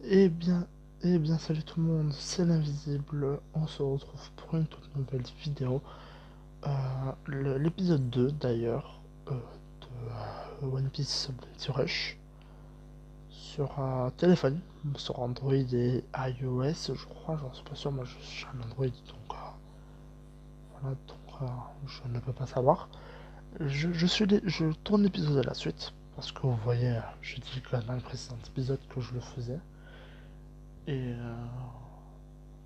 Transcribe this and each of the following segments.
Eh bien, salut tout le monde, c'est l'Invisible. On se retrouve pour une toute nouvelle vidéo. L'épisode 2 d'ailleurs de One Piece Bounty Rush sur téléphone, sur Android et iOS, je crois, j'en suis pas sûr. Moi, je suis un Android, donc voilà, je ne peux pas savoir. Je tourne l'épisode à la suite parce que vous voyez, j'ai dit que dans le précédent épisode que je le faisais. Et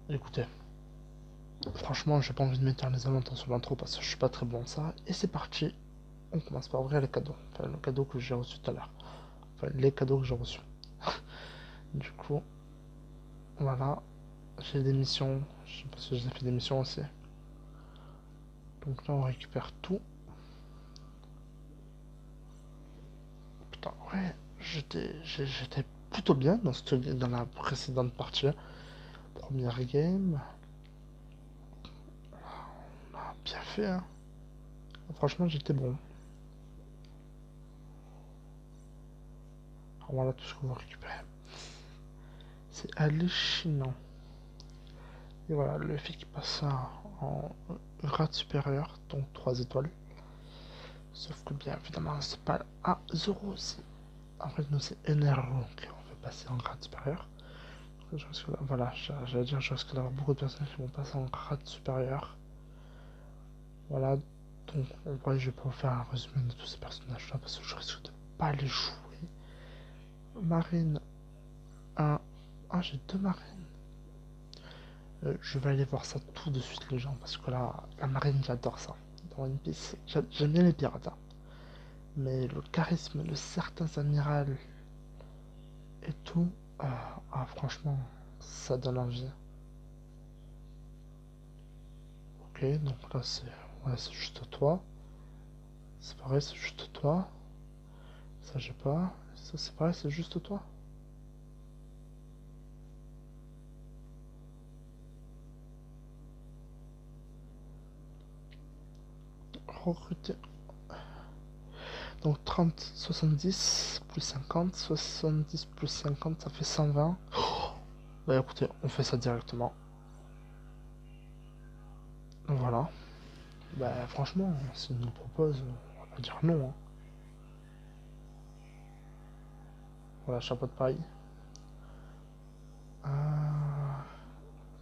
écoutez. Franchement, j'ai pas envie de mettre les avantages sur l'intro parce que je suis pas très bon à ça. Et c'est parti, on commence par ouvrir les cadeaux. Enfin, le cadeau que j'ai reçu tout à l'heure. Enfin, les cadeaux que j'ai reçus. Du coup, voilà, j'ai des missions. Je sais pas si j'ai fait des missions aussi. Donc là, on récupère tout. Putain, ouais, j'étais plutôt bien dans la précédente partie. Première game, bien fait, hein. Franchement, j'étais bon. Alors voilà tout ce qu'on va récupérer. C'est hallucinant. Et voilà, le fait qu'il passe ça en grade supérieur, donc 3 étoiles. Sauf que bien évidemment, c'est pas à 0 aussi. En fait, nous, c'est NRO qu'on veut passer en grade supérieur. Voilà, j'allais dire, je risque d'avoir beaucoup de personnes qui vont passer en grade supérieur. Voilà, donc en vrai, je vais pas vous faire un résumé de tous ces personnages-là parce que je risque de pas les jouer. Marine 1. Ah, j'ai deux marines. Je vais aller voir ça tout de suite, les gens, parce que là, la marine, j'adore ça. Dans One Piece, j'aime bien les pirates, hein. Mais le charisme de certains amirals et tout, franchement, ça donne envie. Ok, donc là, c'est juste toi. C'est pareil, c'est juste toi. Ça, j'ai pas. Ça, c'est pareil, c'est juste toi. Recruter. Donc 30, 70 plus 50, 70 plus 50, ça fait 120. Bah écoutez, on fait ça directement. Voilà. Bah franchement, s'il nous propose, on va pas dire non, hein. Voilà, chapeau de paille. Euh,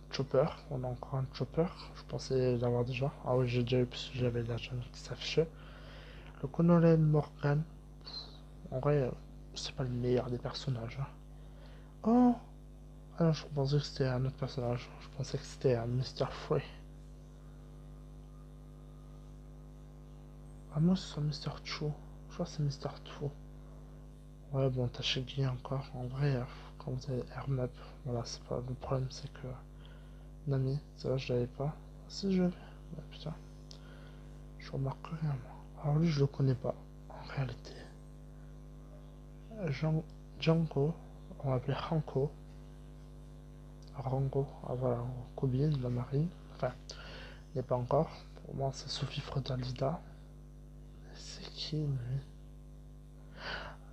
Chopper, on a encore un chopper. Je pensais l'avoir déjà. Ah oui, j'ai déjà eu parce que j'avais la chaîne qui s'affichait. Le colonel Morgan, en vrai, c'est pas le meilleur des personnages, hein. Oh! Ah non, je pensais que c'était un autre personnage. Je pensais que c'était un Mr. Free. Ah, moi, c'est Mr. Chu. Je crois que c'est Mr. Chu. Ouais, bon, t'as chez Guy encore. En vrai, quand vous avez Hermap, voilà, c'est pas le problème, c'est que Nami, ça va, je l'avais pas. Si je l'avais. Ouais, putain, je remarque rien, moi. Alors lui, je le connais pas, en réalité. Jean... Django, on va appeler Ranko. Rango, ah voilà, Kobe de la marine. Enfin, il n'est pas encore. Pour moi, c'est Sophie Frodalida. C'est qui, lui?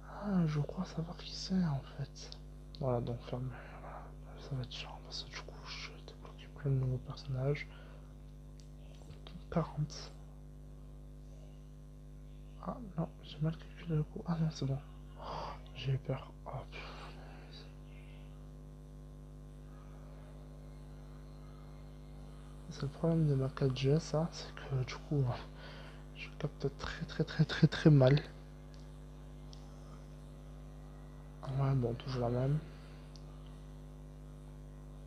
Ah, je crois savoir qui c'est, en fait. Voilà, donc ferme. Voilà, ça va être chiant, parce que du coup, je débloque plein de nouveaux personnages. 40. Ah non, j'ai mal calculé le coup. Ah non, c'est bon. J'ai eu peur. Oh, c'est le problème de ma 4G, ça, c'est que du coup, je capte très mal. Ouais, bon, toujours la même.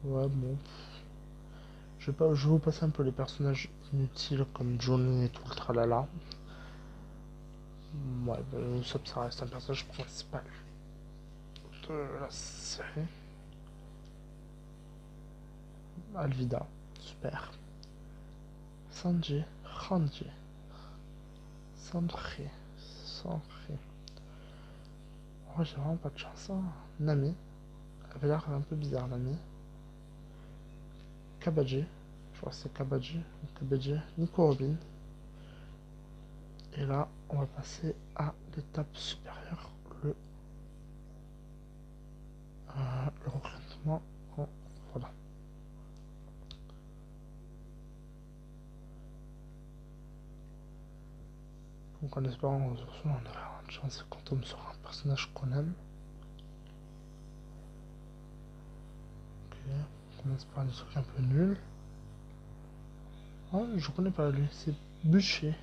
Ouais, bon. Je vais vous passer un peu les personnages inutiles comme Johnny et tout le tralala. Ouais, bah, ça reste un personnage principal de la série. Alvida, super. Sanji, Ranji, Sandri, Sandri. Oh, j'ai vraiment pas de chance, hein. Nami, elle avait l'air un peu bizarre, Nami. Kabaji, je crois que c'est Kabaji, Kabaji, Nico Robin. Et là, on va passer à l'étape supérieure, le moi. Oh, voilà. Donc en espérant on aura une chance qu'on tombe sur un personnage qu'on aime. Ok, on commence par des trucs un peu nuls. Oh, je connais pas lui, c'est Bûcher,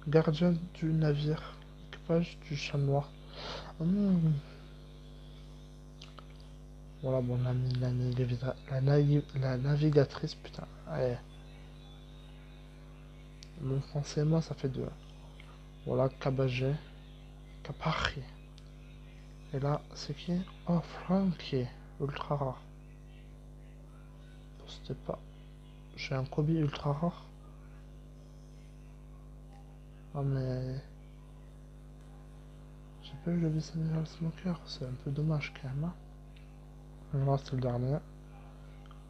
gardien du navire, équipage du chat noir. Hmm. Voilà, bon, la navigatrice, putain. Ouais. Mon français, moi, ça fait deux. Voilà, Cabagé, Caparri. Et là, c'est qui? Oh, Frankie, ultra rare. C'était pas. J'ai un Kobe ultra rare. Ah, mais. J'ai pas eu le Bissamural Smoker, c'est un peu dommage quand même. Hein. Voilà, c'est le dernier.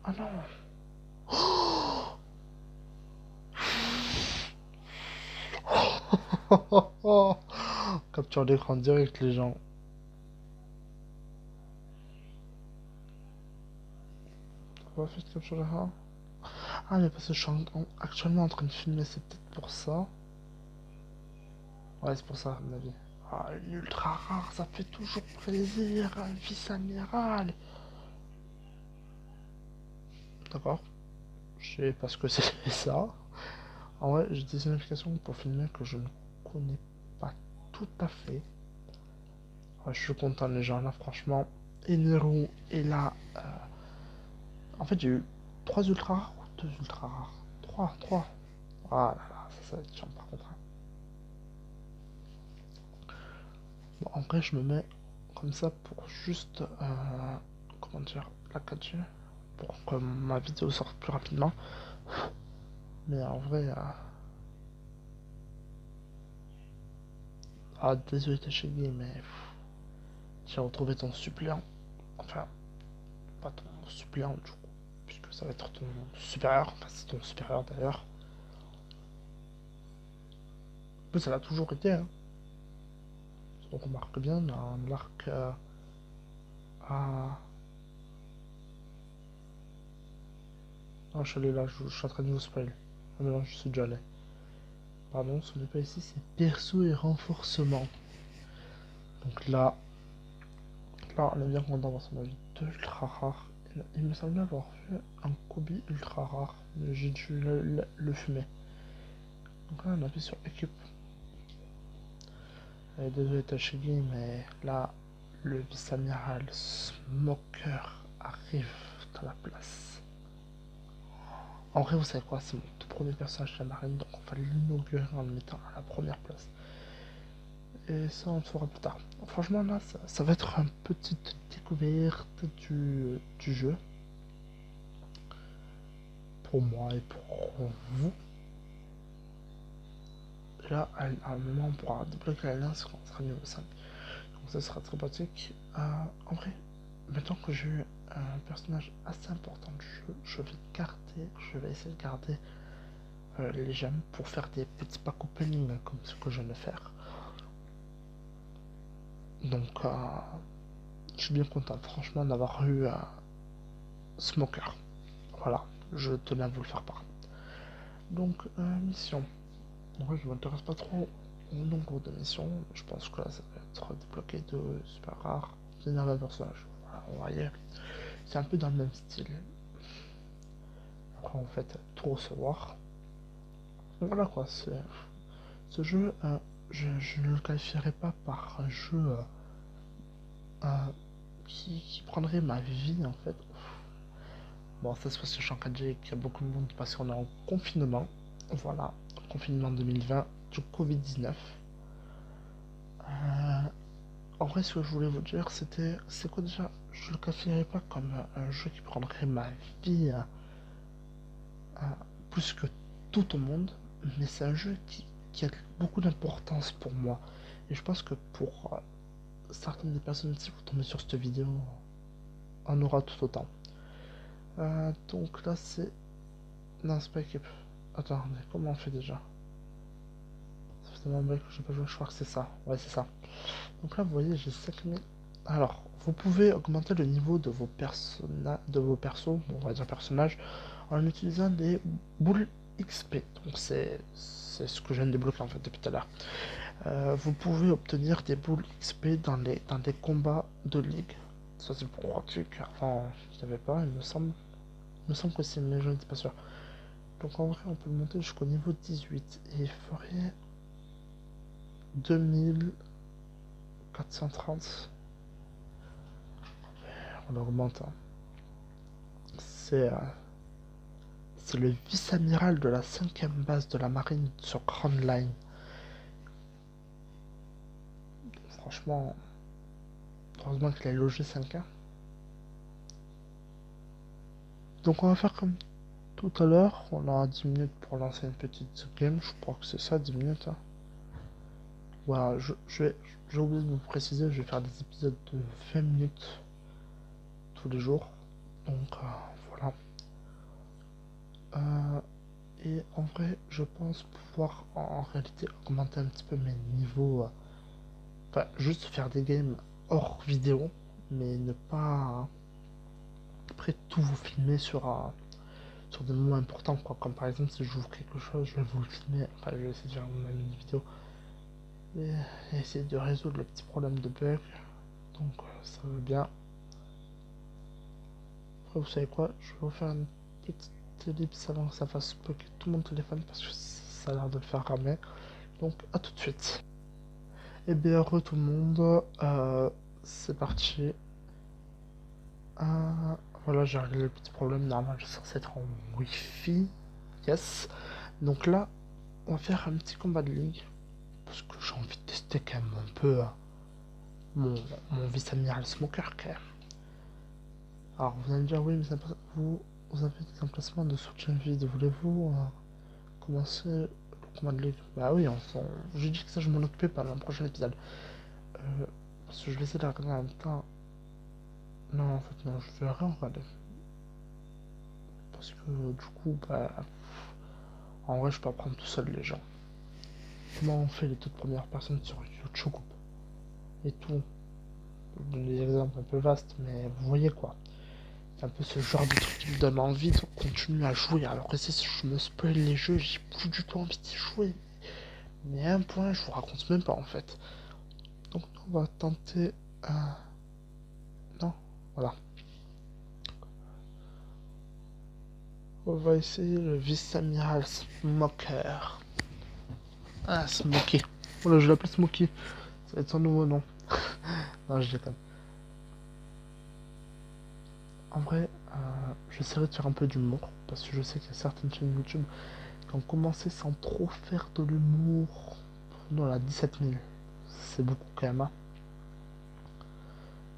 Ah non! Capture d'écran direct, les gens. On va faire capture d'écran. Ah, mais parce que je suis actuellement en train de filmer, c'est peut-être pour ça. Ouais, c'est pour ça, à mon avis. Ah, une ultra rare, ça fait toujours plaisir, un vice amiral. D'accord, je sais pas ce que c'est ça. En vrai, j'ai des applications pour filmer que je ne connais pas tout à fait. Ouais, je suis content, les gens, là, franchement. Eneru et là. En fait, j'ai eu 3 ultra rares ou 2 ultra rares. Trois. Ah là là, ça va être chiant par contre. Hein. Bon, en vrai, je me mets comme ça pour juste. Comment dire? La 4G. Pour que ma vidéo sorte plus rapidement. Mais en vrai. Ah, désolé, Tachegi, mais. J'ai retrouvé ton suppléant. Enfin, pas ton suppléant du coup. Puisque ça va être ton supérieur. Enfin, c'est ton supérieur d'ailleurs. En plus, ça l'a toujours été. Hein. On remarque bien dans l'arc. À... Ah, je suis allé là, je suis en train de vous spoil. Ah, mais non, je suis déjà allé. Pardon, ce n'est pas ici, c'est perso et renforcement. Donc là, on est bien content parce qu'on a vu deux ultra rares. Il me semblait avoir vu un Kobe ultra rare, mais j'ai dû le fumer. Donc là, on appuie sur équipe. Désolé Tashigi, mais là, le vice-amiral Smoker arrive à la place. En vrai, vous savez quoi, c'est mon tout premier personnage de la marine, donc on va l'inaugurer en le mettant à la première place. Et ça, on le fera plus tard. Franchement, là, ça va être une petite découverte du jeu. Pour moi et pour vous. Et là, à un moment, on pourra débloquer l'alliance quand on sera niveau 5. Donc ça sera très pratique. En vrai, maintenant que j'ai eu un personnage assez important du jeu, je vais essayer de garder les gemmes pour faire des petits pack opening comme ce que je viens de faire. Donc, je suis bien content, franchement, d'avoir eu Smoker. Voilà, je tenais à vous le faire part. Donc, mission. En vrai, je m'intéresse pas trop au nombre de missions. Je pense que là, ça va être débloqué de super rare. D'énerver un personnage. Voilà, on va y aller. C'est un peu dans le même style. Après, en fait, tout recevoir. Donc voilà quoi, ce jeu, je ne le qualifierais pas par un jeu qui prendrait ma vie en fait. Bon, ça c'est parce que je suis en 4G et qu'il y a beaucoup de monde parce qu'on est en confinement. Voilà, confinement 2020 du Covid-19. En vrai, ce que je voulais vous dire, c'est quoi déjà? Je le qualifierais pas comme un jeu qui prendrait ma vie plus que tout au monde, mais c'est un jeu qui a beaucoup d'importance pour moi. Et je pense que pour certaines des personnes, si vous tombez sur cette vidéo, en aura tout autant. Donc là, c'est. Non, c'est pas équipe. Attendez, comment on fait déjà? Ça fait tellement que j'ai pas joué, je crois que c'est ça. Ouais, c'est ça. Donc là, vous voyez, j'ai 5000. Alors, vous pouvez augmenter le niveau de vos persos, on va dire personnages, en utilisant des boules XP. Donc c'est ce que je viens de débloquer en fait depuis tout à l'heure. Vous pouvez obtenir des boules XP dans des combats de ligue. Ça c'est pour un truc qu'avant je n'avais pas, il me semble. Il me semble que c'est, mais je n'étais pas sûr. Donc en vrai on peut le monter jusqu'au niveau 18 et il ferait 2430. On augmente. Hein. C'est le vice-amiral de la 5e base de la marine sur Grand Line. Franchement, heureusement qu'il a logé 5 ans. Donc on va faire comme tout à l'heure. On aura 10 minutes pour lancer une petite game. Je crois que c'est ça, 10 minutes. Hein. Voilà, j'ai oublié de vous préciser, je vais faire des épisodes de 20 minutes tous les jours. Donc voilà. Et en vrai, je pense pouvoir en réalité augmenter un petit peu mes niveaux. Enfin, juste faire des games hors vidéo, mais ne pas après tout vous filmer sur des moments importants, quoi. Comme par exemple, si je vous quelque chose, je vais vous le filmer. Enfin, je vais essayer de faire une vidéo et essayer de résoudre le petit problème de bug. Donc, ça va bien. Après, vous savez quoi? Je vais vous faire une petite ellipse avant que ça fasse bugger tout mon téléphone parce que ça a l'air de le faire ramer. Donc, à tout de suite. Et bien, heureux tout le monde. C'est parti. Voilà, j'ai réglé le petit problème. Normalement, je suis censé être en Wi-Fi. Yes. Donc là, on va faire un petit combat de ligue. Parce que j'ai envie de tester quand même un peu mon, mon vice-amiral Smoker quand même. Alors vous allez me dire, oui, mais vous avez des emplacements de soutien vide. Voulez-vous commencer le combat de ligue? Bah oui, j'ai dit que ça je m'en occupais pas dans le prochain épisode. Parce que je vais essayer de la regarder en même temps. Non, en fait, non, je vais rien regarder. Parce que du coup, bah, en vrai, je peux apprendre tout seul les gens. Comment on fait les toutes premières personnes sur YouTube et tout. Je vous donne des exemples un peu vastes, mais vous voyez quoi. C'est un peu ce genre de truc qui me donne envie de continuer à jouer. Alors ici, si je me spoil les jeux, j'ai plus du tout envie d'y jouer. Mais à un point, je vous raconte même pas en fait. Donc on va tenter... Non, voilà. On va essayer le vice-amiral Smoker. Ah, Smokey. Voilà, je l'appelle Smokey. Ça va être son nouveau nom. Non, je déconne. En vrai, j'essaierai de faire un peu d'humour. Parce que je sais qu'il y a certaines chaînes YouTube qui ont commencé sans trop faire de l'humour. Non, là, 17 000. C'est beaucoup quand même. Hein.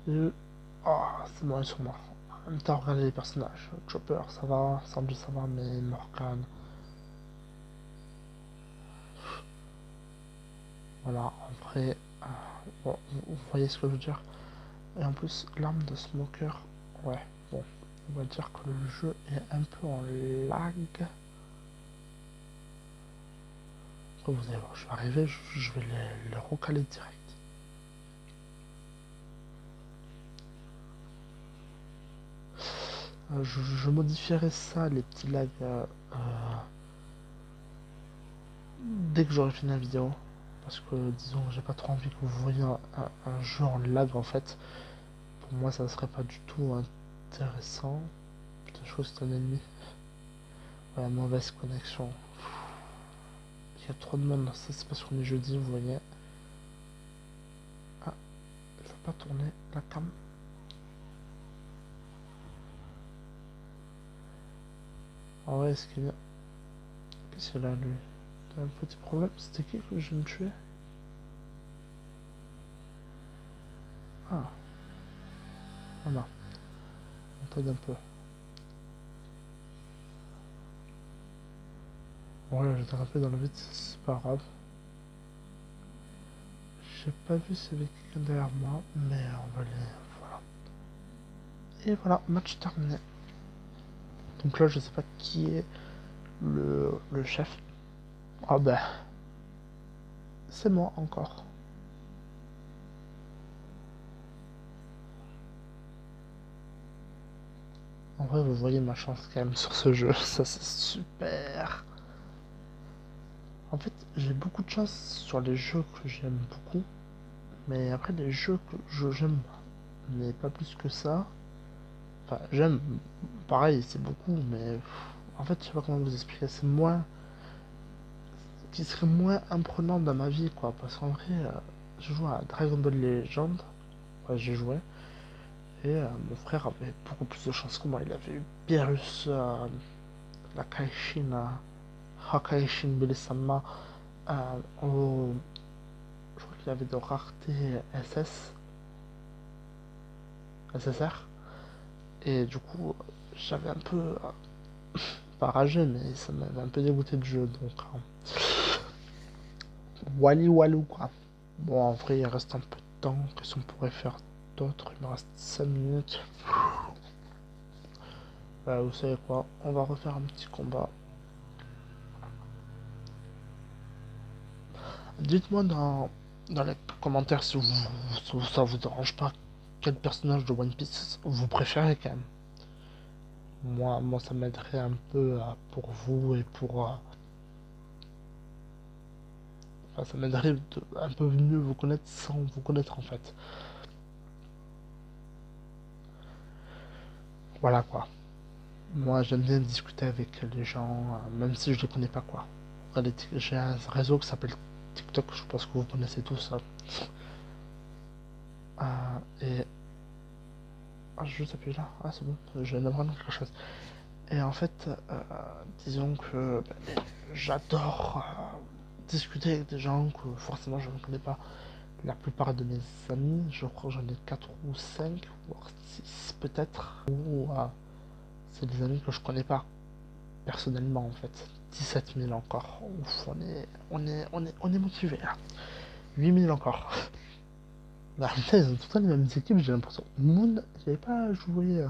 Et... Oh, c'est bon, ils sont morts. En même temps, regardez les personnages. Chopper, ça va. Sanji, ça va, mais Morgan. Voilà, en vrai. Bon, vous voyez ce que je veux dire. Et en plus, l'arme de Smoker. Ouais, bon. On va dire que le jeu est un peu en lag. Après, vous allez voir, je vais arriver, je vais les recaler direct. Je modifierai ça, les petits lags, dès que j'aurai fini la vidéo. Parce que, disons, j'ai pas trop envie que vous voyez un jeu en lag en fait. Pour moi, ça serait pas du tout intéressant. Putain, je crois que c'est un ennemi. Ouais, mauvaise connexion. Il y a trop de monde, ça c'est parce qu'on est jeudi, vous voyez. Ah, je veux pas tourner la cam. En vrai, est-ce qu'il y a... Qu'est-ce qu'il a lui? T'as un petit problème? C'était qui que je viens de tuer? Ah, voilà. On t'aide un peu. Bon, là, j'étais un peu dans le vide, c'est pas grave. J'ai pas vu s'il y avait quelqu'un derrière moi, mais on va aller... Voilà. Et voilà, match terminé. Donc là, je sais pas qui est le chef. Ah bah, c'est moi encore. En vrai, vous voyez ma chance quand même sur ce jeu, ça c'est super. En fait, j'ai beaucoup de chance sur les jeux que j'aime beaucoup, mais après les jeux que j'aime, mais pas plus que ça. Enfin, j'aime, pareil, c'est beaucoup, mais en fait, je sais pas comment vous expliquer, c'est moins, qui serait moins imprenant dans ma vie, quoi. Parce qu'en vrai, je joue à Dragon Ball Legend, ouais, j'ai joué, et mon frère avait beaucoup plus de chance que moi. Il avait eu Beerus, la Kaishin, Hakaishin Belisama, je crois qu'il avait de rareté SSR, et du coup, j'avais un peu, pas ragé, mais ça m'avait un peu dégoûté de jeu, donc. Wally Walou, quoi. Bon, en vrai, il reste un peu de temps. Qu'est-ce qu'on pourrait faire d'autre? Il me reste 5 minutes. Bah, vous savez quoi? On va refaire un petit combat. Dites-moi dans les commentaires si ça vous dérange pas quel personnage de One Piece vous préférez quand même. Moi ça m'aiderait un peu pour vous et pour. Enfin, ça m'aiderait un peu mieux vous connaître sans vous connaître en fait. Voilà quoi. Moi, j'aime bien discuter avec les gens, même si je les connais pas, quoi. J'ai un réseau qui s'appelle TikTok, je pense que vous connaissez tous ça. Et. Ah, je juste appuyer là. Ah, c'est bon, je viens d'apprendre quelque chose. Et en fait, disons que j'adore discuter avec des gens que forcément je ne connais pas. La plupart de mes amis, je crois que j'en ai 4 ou 5, voire 6 peut-être, ou c'est des amis que je connais pas personnellement en fait. 17 000 encore. Ouf, on est motivé là. 8 000 encore. Bah, putain, ils ont tout le temps les mêmes équipes, j'ai l'impression. Moon, j'avais pas joué.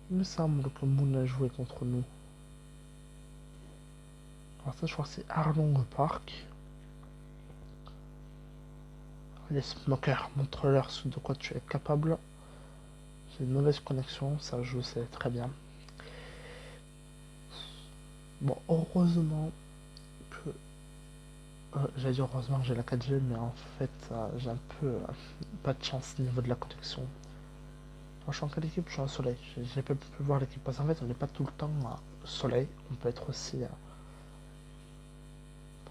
Il me semble que Moon a joué contre nous. Alors, ça, je crois que c'est Arlong Park. Les smokers, montre-leur de quoi tu es capable. J'ai une mauvaise connexion, ça je sais très bien. Bon, heureusement que j'allais dire heureusement que j'ai la 4G, mais en fait, j'ai un peu pas de chance au niveau de la connexion. Quand je suis en quelle équipe? Je suis en soleil. J'ai pas pu voir l'équipe parce qu'en fait, on n'est pas tout le temps soleil. On peut être aussi.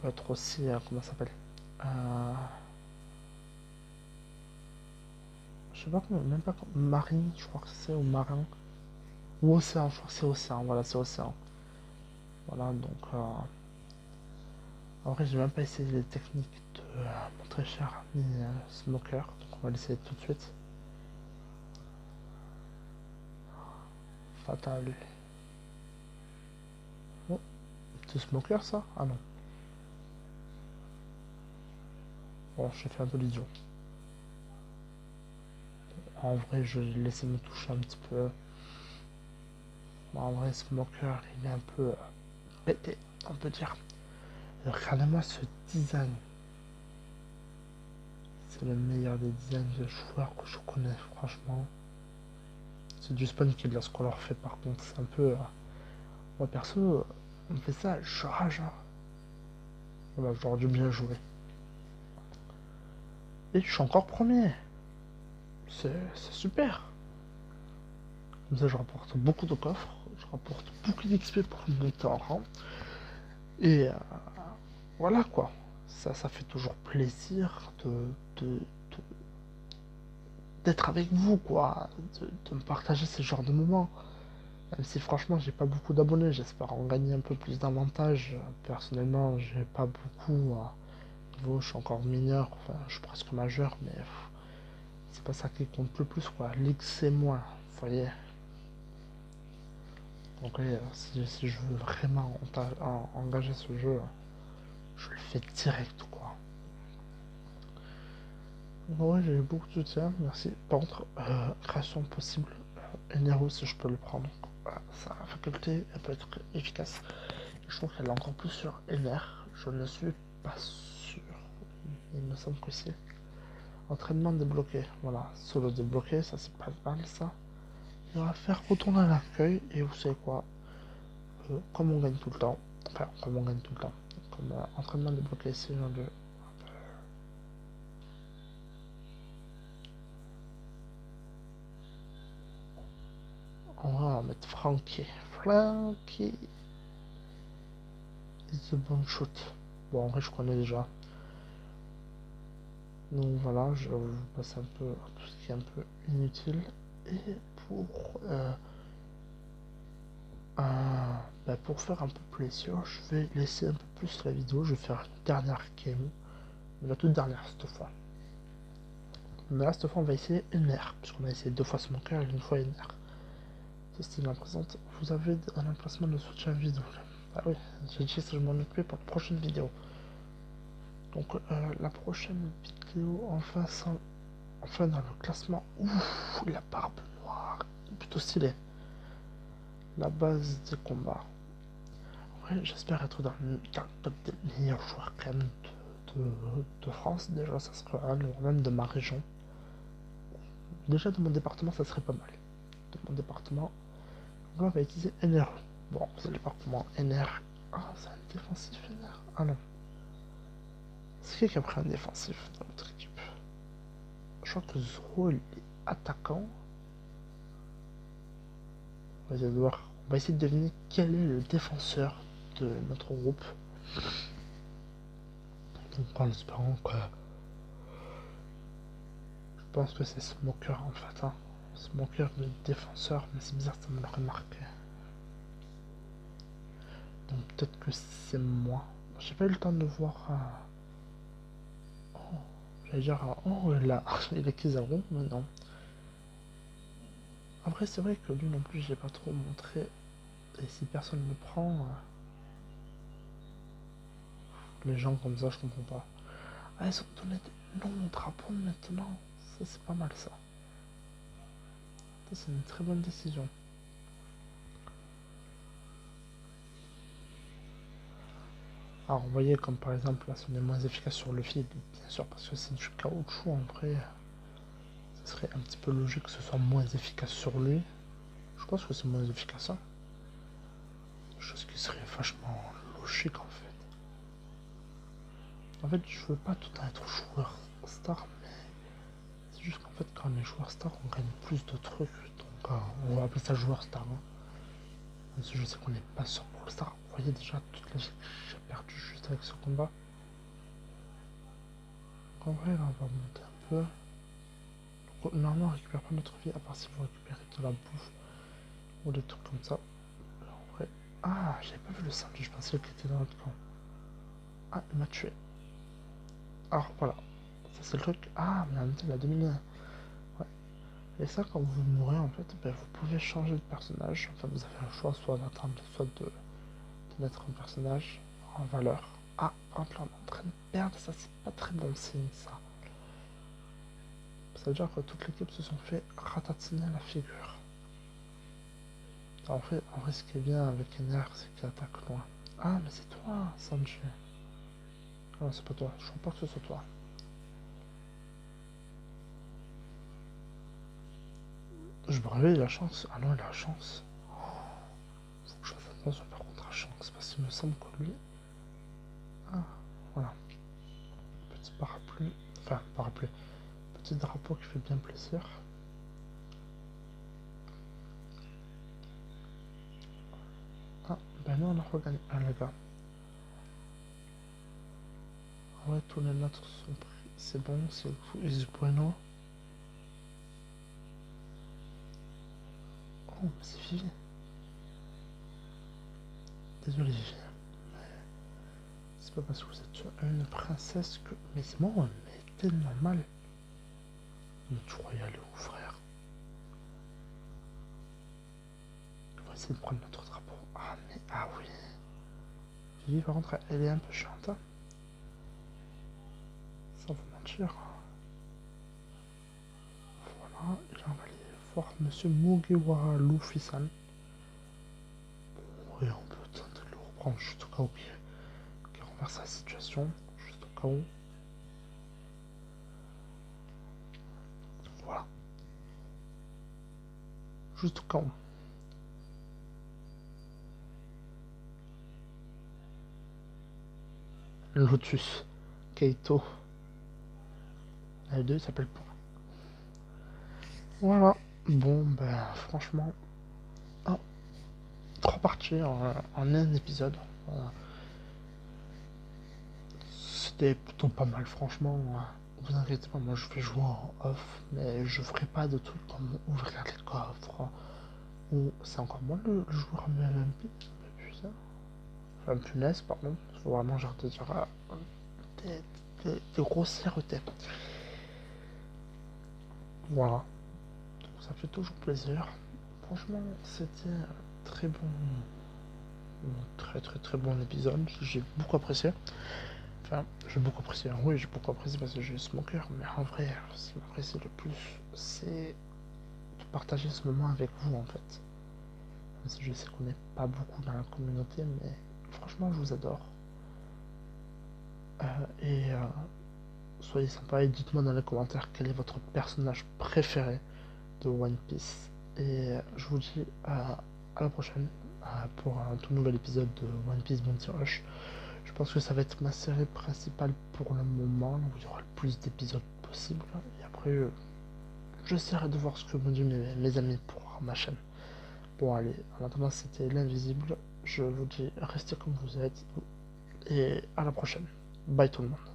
Comment ça s'appelle? Euh, je sais pas comment, même pas marine, je crois que c'est, ou marin. Ou océan, je crois que c'est océan. Voilà, c'est océan. Voilà, donc. En vrai, j'ai même pas essayé les techniques de mon très cher ami Smoker. Donc, on va l'essayer tout de suite. Fatal. Oh, c'est Smoker ça? Ah non. Bon, j'ai fait un peu l'idiot. En vrai, je vais laisser me toucher un petit peu. Bon, en vrai, Smoker, il est un peu pété, on peut dire. Regardez-moi ce design. C'est le meilleur des designs de joueurs que je connais, franchement. C'est du spawn kill là, ce qu'on leur fait par contre. C'est un peu. Moi perso, on me fait ça, je rage. Hein. Voilà, j'aurais dû bien jouer. Et je suis encore premier. C'est super. Comme ça, je rapporte beaucoup de coffres. Je rapporte beaucoup d'XP pour monter en rang. Et voilà quoi. Ça fait toujours plaisir d'être avec vous, quoi. De me partager ce genre de moments. Même si franchement, j'ai pas beaucoup d'abonnés, j'espère en gagner un peu plus d'avantages. Personnellement, j'ai pas beaucoup. Je suis encore mineur, enfin, je suis presque majeur, mais c'est pas ça qui compte le plus, quoi. Ligue, c'est moins, vous voyez. Donc, si je veux vraiment engager ce jeu, je le fais direct, quoi. Ouais, j'ai eu beaucoup de soutien, merci. Par contre, création possible, Enero, si je peux le prendre. Sa faculté, elle peut être efficace. Je trouve qu'elle est encore plus sur Ener. Je ne suis pas sûr. Il me semble que c'est. Entraînement débloqué. Voilà, solo débloqué, ça c'est pas mal ça. Et on va faire retourner à l'accueil. Et vous savez quoi? Comme on gagne tout le temps. Enfin, comme on gagne tout le temps. Comme entraînement débloqué saison 2. On va mettre Frankie. Frankie is a bon shoot. Bon, en vrai, je connais déjà. Donc voilà, je vous passe un peu tout ce qui est un peu inutile. Et pour, pour faire un peu plaisir, je vais laisser un peu plus la vidéo. Je vais faire une dernière game. Mais la toute dernière cette fois. Mais là, cette fois, on va essayer NR. Puisqu'on a essayé 2 fois Smoker et 1 fois NR. Ceci la présente. Vous avez un emplacement de soutien vidéo. Ah oui, j'ai dit que je m'en occupais pour la prochaine vidéo. Donc la prochaine vidéo, enfin dans le classement. Ouf, la barbe noire. Plutôt stylé. La base des combats. Ouais, j'espère être dans le top des meilleurs joueurs quand même de France. Déjà, ça serait même de ma région. Déjà de mon département, ça serait pas mal. De mon département, on va utiliser NR. Bon, c'est le département NR. Ah, c'est un défensif NR. Ah non. C'est qui a pris un défensif dans notre équipe? Je crois que Zoro il est attaquant. On va essayer de deviner quel est le défenseur de notre groupe. Donc en espérant que. Je pense que c'est Smoker en fait. Hein. Smoker le défenseur, mais c'est bizarre, ça me l'aurait marqué. Donc peut-être que c'est moi. J'ai pas eu le temps de voir. Oh, j'allais dire. Oh là, il est Kizaru, mais non. Après, c'est vrai que lui non plus, je l'ai pas trop montré. Et si personne ne le prend. Les gens comme ça, je comprends pas. Ah, ils ont donné des noms au drapeau maintenant. Ça, c'est pas mal ça. Ça, c'est une très bonne décision. Alors, vous voyez, comme par exemple, là, on est moins efficace sur le fil, bien sûr, parce que c'est du caoutchouc en vrai. Ce serait un petit peu logique que ce soit moins efficace sur lui. Je pense que c'est moins efficace. Hein. Chose qui serait vachement logique en fait. En fait, je veux pas tout être joueur star, mais c'est juste qu'en fait, quand on est joueur star, on gagne plus de trucs. Donc, on va appeler ça joueur star. Hein. Même si je sais qu'on n'est pas sur pour le star. Vous voyez déjà toute la vie que j'ai perdu juste avec ce combat. Donc, en vrai, là, on va monter un peu. Donc, normalement, on récupère pas notre vie, à part si vous récupérez de la bouffe ou des trucs comme ça. Alors, en vrai. Ah, j'avais pas vu le sandwich, je pensais qu'il était dans notre camp. Ah, il m'a tué. Alors, voilà. Ça, c'est le truc. Ah, mais en même temps, il a dominé. Ouais. Et ça, quand vous mourrez, en fait, ben, vous pouvez changer de personnage. Enfin, vous avez un choix, soit d'attendre, soit de mettre un personnage en valeur. Ah, par exemple, là, on est en train de perdre. Ça, c'est pas très bon signe, ça. Ça veut dire que toute l'équipe se sont fait ratatiner la figure. En vrai, ce qui est bien avec Ener, c'est qu'il attaque loin. Ah, mais c'est toi, Sanji. Ah non, c'est pas toi. Je crois pas que ce soit toi. Je me réveille, la chance. Ah non, il a la chance. Faut que je fasse attention par contre à chance, parce qu'il me semble que lui. Ah, voilà. Petit parapluie. Enfin, parapluie. Petit drapeau qui fait bien plaisir. Ah, ben non, on a regagné. Ah, les gars. Ah ouais, tous les nôtres sont pris. C'est bon, c'est bueno. Oh, mais c'est Vivi. Désolé, Vivi. C'est pas parce que vous êtes une princesse que. Mais c'est moi, on est tellement mal. Mais tu crois y aller où, frère? On va essayer de prendre notre drapeau. Ah, mais. Ah oui. Vivi, par contre, elle est un peu chiante. Hein. Sans vous mentir. Voilà, et là on va aller voir Monsieur Mugiwara Luffy-san. Oui, on peut tenter de le reprendre juste au cas où qu'il renverse la situation. Juste au cas où. Voilà. juste au cas où. Lotus, Kaito, les deux s'appellent pas. Voilà. Bon, ben, franchement, ah, 3 parties en un épisode. Voilà. C'était plutôt pas mal, franchement. Vous inquiétez pas, moi je vais jouer en off, mais je ferai pas de trucs comme ouvrir les coffres. Ou c'est encore moi le joueur MMP. Putain. Enfin, punaise, pardon. Faut vraiment genre te dire des grossièretés. Voilà. Donc ça fait toujours plaisir. Franchement, c'était très bon. Très très très bon épisode. J'ai beaucoup apprécié. Enfin, j'ai beaucoup apprécié. Oui, j'ai beaucoup apprécié parce que j'ai Smoker. Mais en vrai, ce qui m'apprécie le plus, c'est de partager ce moment avec vous en fait. Même si je sais qu'on n'est pas beaucoup dans la communauté, mais franchement, je vous adore. Et soyez sympa et dites-moi dans les commentaires quel est votre personnage préféré de One Piece. Et je vous dis à la prochaine pour un tout nouvel épisode de One Piece Bounty Rush. Je pense que ça va être ma série principale pour le moment, où il y aura le plus d'épisodes possible. Et après, j'essaierai de voir ce que me disent mes amis pour ma chaîne. Bon, allez, en attendant, c'était l'Invisible. Je vous dis, restez comme vous êtes. Et à la prochaine. Bye tout le monde.